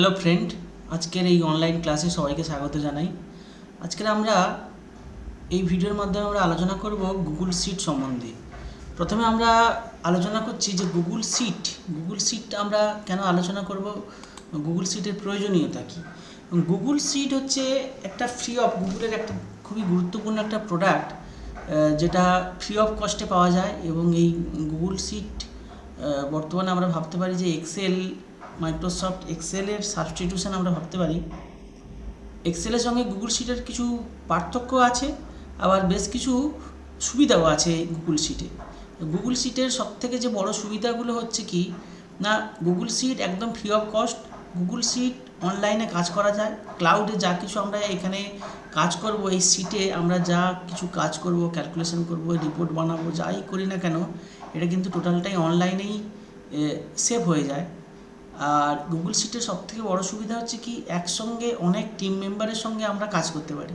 Hello friend, আজকের এই online ক্লাসে সবাইকে স্বাগত জানাই। আজকের আমরা এই ভিডিওর মাধ্যমে আমরা আলোচনা করব গুগল শিট সম্বন্ধে। প্রথমে আমরা আলোচনা করছি যে গুগল শিট আমরা কেন আলোচনা করব, গুগল শিটের প্রয়োজনীয়তা কী। গুগল শিট হচ্ছে একটা গুগলের একটা খুবই গুরুত্বপূর্ণ একটা প্রোডাক্ট, যেটা ফ্রি অফ কস্টে পাওয়া যায়। এবং এই গুগল শিট বর্তমানে আমরা ভাবতে পারি যে মাইক্রোসফট এক্সেলের সাবস্টিটিউশন আমরা ভাবতে পারি। এক্সেলের সঙ্গে গুগল শিটের কিছু পার্থক্য আছে, আবার বেশ কিছু সুবিধাও আছে গুগল শিটে। গুগল শিটের সবথেকে যে বড় সুবিধাগুলো হচ্ছে কি না, গুগল শিট একদম free of cost. Google sheet অনলাইনে কাজ করা যায়, ক্লাউডে যা কিছু আমরা এখানে কাজ করব, এই শিটে আমরা যা কিছু কাজ করব, ক্যালকুলেশন করব, রিপোর্ট বানাবো, যাই করি না কেন, এটা কিন্তু টোটালটাই অনলাইনেই সেভ হয়ে যায়। আর গুগল শিটের সবথেকে বড় সুবিধা হচ্ছে কি, একসঙ্গে অনেক টিম মেম্বারের সঙ্গে আমরা কাজ করতে পারি।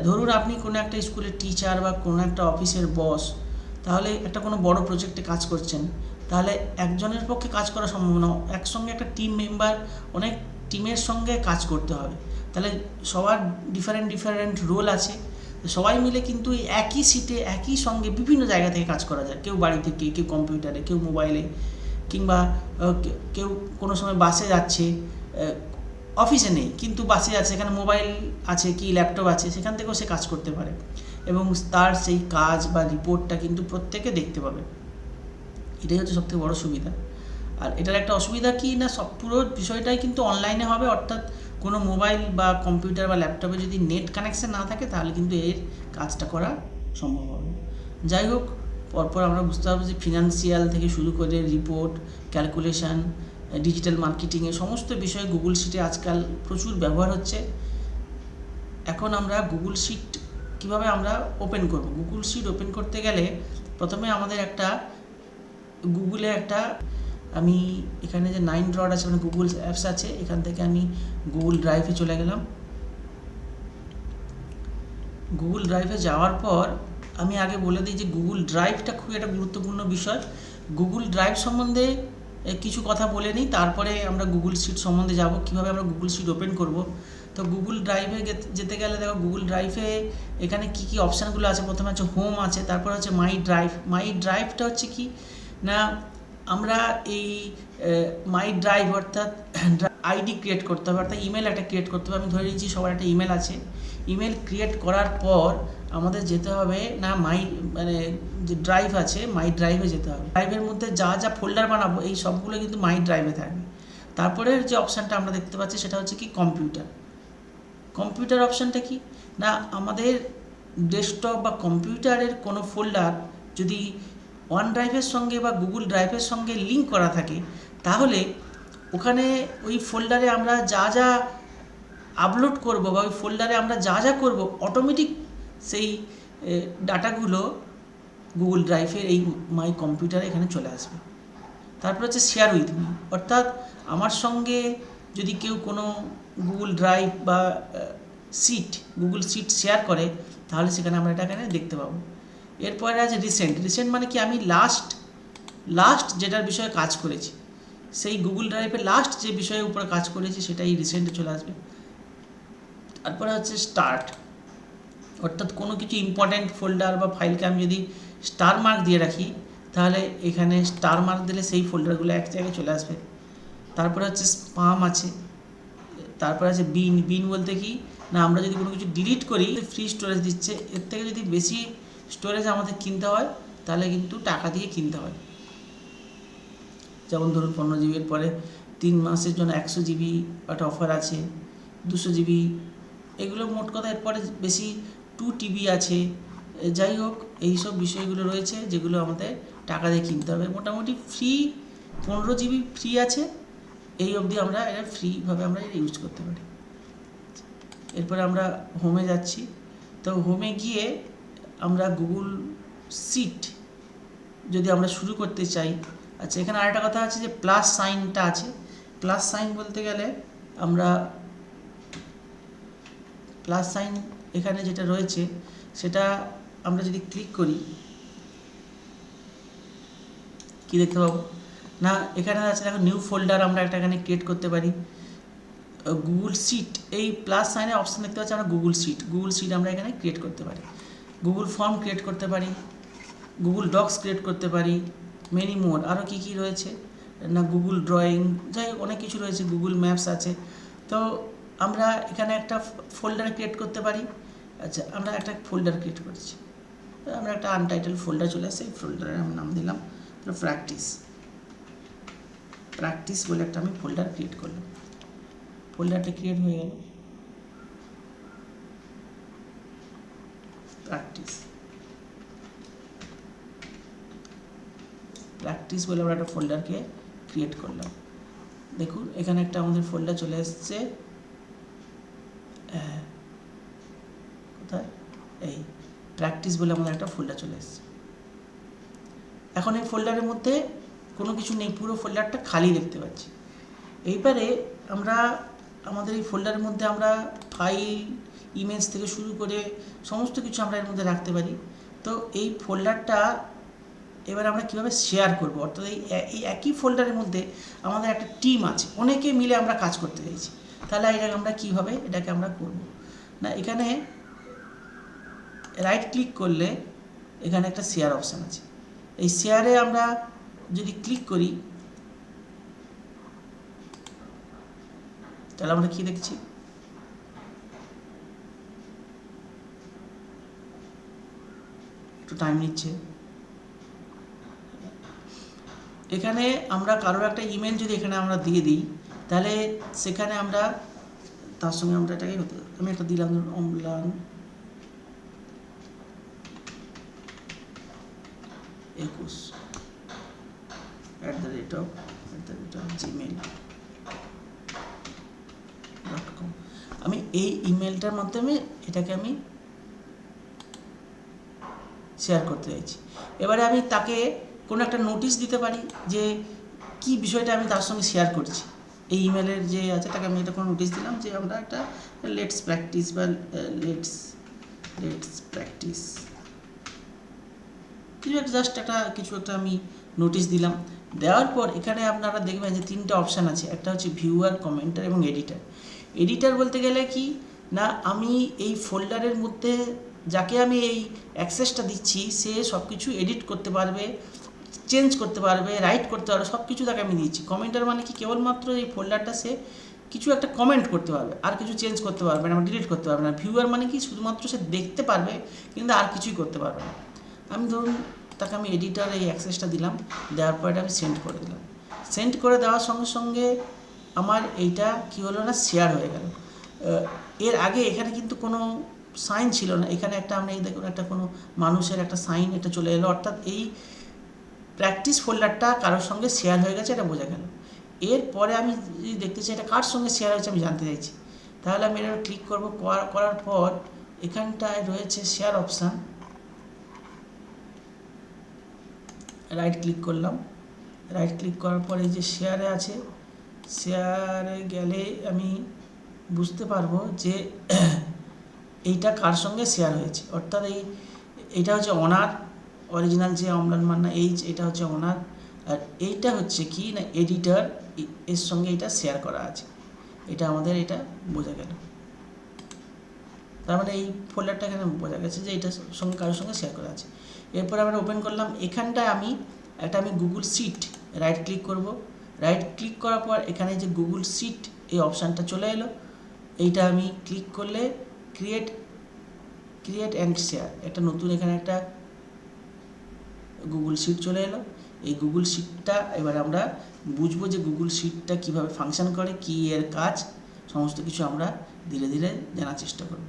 ধরুন আপনি কোনো একটা স্কুলের টিচার বা কোনো একটা অফিসের বস, তাহলে একটা কোনো বড় প্রজেক্টে কাজ করছেন, তাহলে একজনের পক্ষে কাজ করা সম্ভব না, একসঙ্গে একটা টিম মেম্বার, অনেক টিমের সঙ্গে কাজ করতে হবে। তাহলে সবার ডিফারেন্ট রোল আছে, সবাই মিলে কিন্তু একই সিটে একই সঙ্গে বিভিন্ন জায়গা থেকে কাজ করা যায়। কেউ বাড়ি থেকে, কেউ কম্পিউটারে, কেউ মোবাইলে, কিংবা কেউ কোনো সময় বাসে যাচ্ছে, অফিসে নেই কিন্তু বাসে আছে, সেখানে মোবাইল আছে কি ল্যাপটপ আছে, সেখান থেকেও সে কাজ করতে পারে এবং তার সেই কাজ বা রিপোর্টটা কিন্তু প্রত্যেকে দেখতে পাবে। এটাই হচ্ছে সবথেকে বড় সুবিধা। আর এটার একটা অসুবিধা কি না, পুরো বিষয়টাই কিন্তু অনলাইনে হবে, অর্থাৎ কোনো মোবাইল বা কম্পিউটার বা ল্যাপটপে যদি নেট কানেকশান না থাকে তাহলে কিন্তু এর কাজটা করা সম্ভব হবে। যাই হোক, পরপর আমরা বুঝতে পারবো যে ফিনান্সিয়াল থেকে শুরু করে রিপোর্ট, ক্যালকুলেশান, ডিজিটাল মার্কেটিংয়ে সমস্ত বিষয়ে গুগল শিটে আজকাল প্রচুর ব্যবহার হচ্ছে। এখন আমরা গুগল শিট কীভাবে আমরা ওপেন করব। গুগল শিট ওপেন করতে গেলে প্রথমে আমাদের গুগলে আমি এখানে যে 9 ডট আছে, মানে গুগল অ্যাপস আছে, এখান থেকে আমি গুগল ড্রাইভে চলে গেলাম। গুগল ড্রাইভে যাওয়ার পর আমি আগে বলে দিই যে গুগল ড্রাইভটা খুবই একটা গুরুত্বপূর্ণ বিষয়। গুগল ড্রাইভ সম্বন্ধে কিছু কথা বলে নিই, তারপরে আমরা গুগল শিট সম্বন্ধে যাব, কীভাবে আমরা গুগল শিট ওপেন করব। তো গুগল ড্রাইভে যেতে গেলে দেখো, গুগল ড্রাইভে এখানে কী কী অপশানগুলো আছে। প্রথমে হচ্ছে হোম আছে, তারপর হচ্ছে মাই ড্রাইভটা হচ্ছে কি না, আমরা এই মাই ড্রাইভ অর্থাৎ আইডি ক্রিয়েট করতে হবে, অর্থাৎ ইমেল একটা ক্রিয়েট করতে হবে। আমি ধরে নিচ্ছি সবার একটা ইমেল আছে। ইমেল ক্রিয়েট করার পর আমাদের যেতে হবে না যে ড্রাইভ আছে, মাই ড্রাইভে যেতে হবে। ড্রাইভের মধ্যে যা যা ফোল্ডার বানাবো এই সবগুলো কিন্তু মাই ড্রাইভে থাকবে। তারপরে যে অপশানটা আমরা দেখতে পাচ্ছি সেটা হচ্ছে কি কম্পিউটার অপশানটা কি না, আমাদের ডেস্কটপ বা কম্পিউটারের কোনো ফোল্ডার যদি ওয়ান ড্রাইভের সঙ্গে বা গুগল ড্রাইভের সঙ্গে লিঙ্ক করা থাকে, তাহলে ওখানে ওই ফোল্ডারে আমরা যা যা আপলোড করব বা ওই ফোল্ডারে আমরা যা যা করব, অটোমেটিক সেই ডাটাগুলো গুগল ড্রাইভের এই মাই কম্পিউটারে এখানে চলে আসবে। তারপর হচ্ছে শেয়ার উইথ মি, অর্থাৎ আমার সঙ্গে যদি কেউ কোনো গুগল ড্রাইভ বা গুগল শিট শেয়ার করে, তাহলে সেখানে আমরা এটা এখানে দেখতে পাবো। এরপরে আছে রিসেন্ট মানে কি, আমি লাস্ট যেটার বিষয়ে কাজ করেছি, সেই গুগল ড্রাইভে লাস্ট যে বিষয়ের উপরে কাজ করেছি সেটাই রিসেন্টে চলে আসবে। তারপরে হচ্ছে স্টার্ট, অর্থাৎ কোনো কিছু ইম্পর্ট্যান্ট ফোল্ডার বা ফাইলকে আমি যদি স্টার মার্ক দিয়ে রাখি, তাহলে এখানে স্টার মার্ক দিলে সেই ফোল্ডারগুলো এক জায়গায় চলে আসবে। তারপরে হচ্ছে স্পাম আছে। তারপরে আছে বিন বলতে কি না, আমরা যদি কোনো কিছু ডিলিট করি, ফ্রি স্টোরেজ দিচ্ছে, এর থেকে যদি বেশি স্টোরেজ আমাদের কিনতে হয় তাহলে কিন্তু টাকা দিয়ে কিনতে হয়। যেমন ধরুন 15 জিবির পরে 3 মাসের জন্য 100 জিবি একটা অফার আছে, 200 জিবি, এগুলো মোট কথা। এরপরে বেশি 2 টিবি আছে। যাই হোক, এইসব বিষয়গুলো রয়েছে যেগুলো আমাদের টাকা দিয়ে কিনতে হবে। মোটামুটি ফ্রি 15 জিবি ফ্রি আছে, এই অবধি আমরা এটা ফ্রিভাবে আমরা এটা ইউজ করতে পারি। এরপরে আমরা হোমে যাচ্ছি। তো হোমে গিয়ে আমরা গুগল শিট যদি আমরা শুরু করতে চাই, আচ্ছা এখানে আরেকটা কথা আছে যে প্লাস সাইনটা আছে। প্লাস সাইন বলতে গেলে আমরা প্লাস সাইন এখানে যেটা রয়েছে সেটা আমরা যদি ক্লিক করি, কি দেখতে পাবো না, এখানে আছে দেখো নিউ ফোল্ডার আমরা একটা এখানে ক্রিয়েট করতে পারি। গুগল শিট, এই প্লাস সাইনের অপশান দেখতে পাচ্ছি আমরা, গুগল শিট আমরা এখানে ক্রিয়েট করতে পারি, গুগল ফর্ম ক্রিয়েট করতে পারি, গুগল ডক্স ক্রিয়েট করতে পারি, মেনি মোর, আরও কী কী রয়েছে না, গুগল ড্রয়িং, যাই হোক অনেক কিছু রয়েছে, গুগল ম্যাপস আছে। তো আমরা এখানে একটা ফোল্ডার ক্রিয়েট করতে পারি। আচ্ছা, আমরা একটা ফোল্ডার ক্রিয়েট করছি, আমরা একটা আনটাইটেল ফোল্ডার চলে আসছে, এই ফোল্ডারের আমি নাম দিলাম প্র্যাকটিস বলে একটা আমি ফোল্ডার ক্রিয়েট করলাম। ফোল্ডারটা ক্রিয়েট হয়ে গেল, প্র্যাকটিস বলে আমরা একটা ফোল্ডারকে ক্রিয়েট করলাম। দেখুন এখানে একটা আমাদের ফোল্ডার চলে এসছে, কোথায়, এই প্র্যাকটিস বলে আমাদের একটা ফোল্ডার চলে এসছে। এখন এই ফোল্ডারের মধ্যে কোনো কিছু নেই, পুরো ফোল্ডারটা খালি দেখতে পাচ্ছি। এইবারে আমরা আমাদের এই ফোল্ডারের মধ্যে আমরা ফাইল, ইমেজ থেকে শুরু করে সমস্ত কিছু আমরা এর মধ্যে রাখতে পারি। তো এই ফোল্ডারটা এবার আমরা কীভাবে শেয়ার করব, অর্থাৎ এই একই ফোল্ডারের মধ্যে আমাদের একটা টিম আছে, অনেকে মিলে আমরা কাজ করতে চাইছি, তাহলে এটাকে আমরা কীভাবে এটাকে আমরা করব না, এখানে রাইট ক্লিক করলে এখানে একটা শেয়ার অপশান আছে, এই শেয়ারে আমরা যদি ক্লিক করি তাহলে আমরা কি দেখছি, একটু টাইম নিচ্ছে। এখানে আমরা কারোর একটা ইমেল যদি এখানে আমরা দিয়ে দিই, তাহলে সেখানে আমরা তার সঙ্গে আমরা এটাকে হতে, আমি একটা দিলাম অম্লান 21@gmail.com, আমি এই ইমেলটার মাধ্যমে এটাকে আমি শেয়ার করতে চাইছি। এবারে আমি তাকে কোনো একটা নোটিশ দিতে পারি যে কি বিষয়টা আমি তার সঙ্গে শেয়ার করছি, এই ইমেলের যে আছে তাকে আমি এটা কোনো নোটিশ দিলাম যে আমরা একটা লেটস প্র্যাকটিস বা লেটস প্র্যাকটিস কিছু একটা, জাস্ট একটা কিছু একটা আমি নোটিশ দিলাম। দেওয়ার পর এখানে আপনারা দেখবেন যে তিনটা অপশান আছে, একটা হচ্ছে ভিউয়ার, কমেন্টার এবং এডিটার বলতে গেলে কি না, আমি এই ফোল্ডারের মধ্যে যাকে আমি এই অ্যাক্সেসটা দিচ্ছি সে সব কিছু এডিট করতে পারবে, চেঞ্জ করতে পারবে, রাইট করতে পারবে, সব কিছু তাকে আমি দিচ্ছি। কমেন্টার মানে কি, কেবলমাত্র এই ফোল্ডারটা সে কিছু একটা কমেন্ট করতে পারবে, আর কিছু চেঞ্জ করতে পারবে না, ডিলিট করতে পারবে না। ভিউয়ার মানে কি, শুধুমাত্র সে দেখতে পারবে কিন্তু আর কিছুই করতে পারবে না। আমি ধরুন তাকে আমি এডিটার এই অ্যাক্সেসটা দিলাম, দেওয়ার পর আমি সেন্ড করে দিলাম। সেন্ড করে দেওয়ার সঙ্গে সঙ্গে আমার এইটা কি হলো না, শেয়ার হয়ে গেল। এর আগে এখানে কিন্তু কোনো সাইন ছিল না, এখানে একটা আমরা এই দেখুন একটা কোনো মানুষের একটা সাইন এটা চলে এলো, অর্থাৎ এই প্র্যাকটিস ফোল্ডারটা কারোর সঙ্গে শেয়ার হয়ে গেছে, এটা বোঝা গেল। এরপরে আমি যদি দেখতে চাই এটা কার সঙ্গে শেয়ার হয়েছে আমি জানতে চাইছি, তাহলে আমি এটা ক্লিক করবো, করার পর এখানটায় রয়েছে শেয়ার অপশান, রাইট ক্লিক করলাম, রাইট ক্লিক করার পরে যে শেয়ারে আছে, শেয়ারে গেলে আমি বুঝতে পারবো যে এইটা কার সঙ্গে শেয়ার হয়েছে, অর্থাৎ এইটা হচ্ছে ওনার অরিজিনাল যে অম্লান মান্না এটা হচ্ছে ওনার, আর এইটা হচ্ছে কি না এডিটার, এর সঙ্গে এটা শেয়ার করা আছে, এটা আমাদের এটা বোঝা গেল। তার মানে এই ফোল্ডারটা এখানে বোঝা গেছে যে এইটার সঙ্গে কারোর সঙ্গে শেয়ার করা আছে। এরপর আমরা ওপেন করলাম, এখানটায় আমি গুগল শিট রাইট ক্লিক করব, রাইট ক্লিক করার পর এখানে যে গুগল শিট এই অপশানটা চলে এলো, এইটা আমি ক্লিক করলে ক্রিয়েট অ্যান্ড শেয়ার, একটা নতুন এখানে একটা গুগল শিট চলে এলো। এই গুগল শিটটা এবার আমরা বুঝবো যে গুগল শিটটা কীভাবে ফাংশন করে, কী এর কাজ, সমস্ত কিছু আমরা ধীরে ধীরে জানার চেষ্টা করব।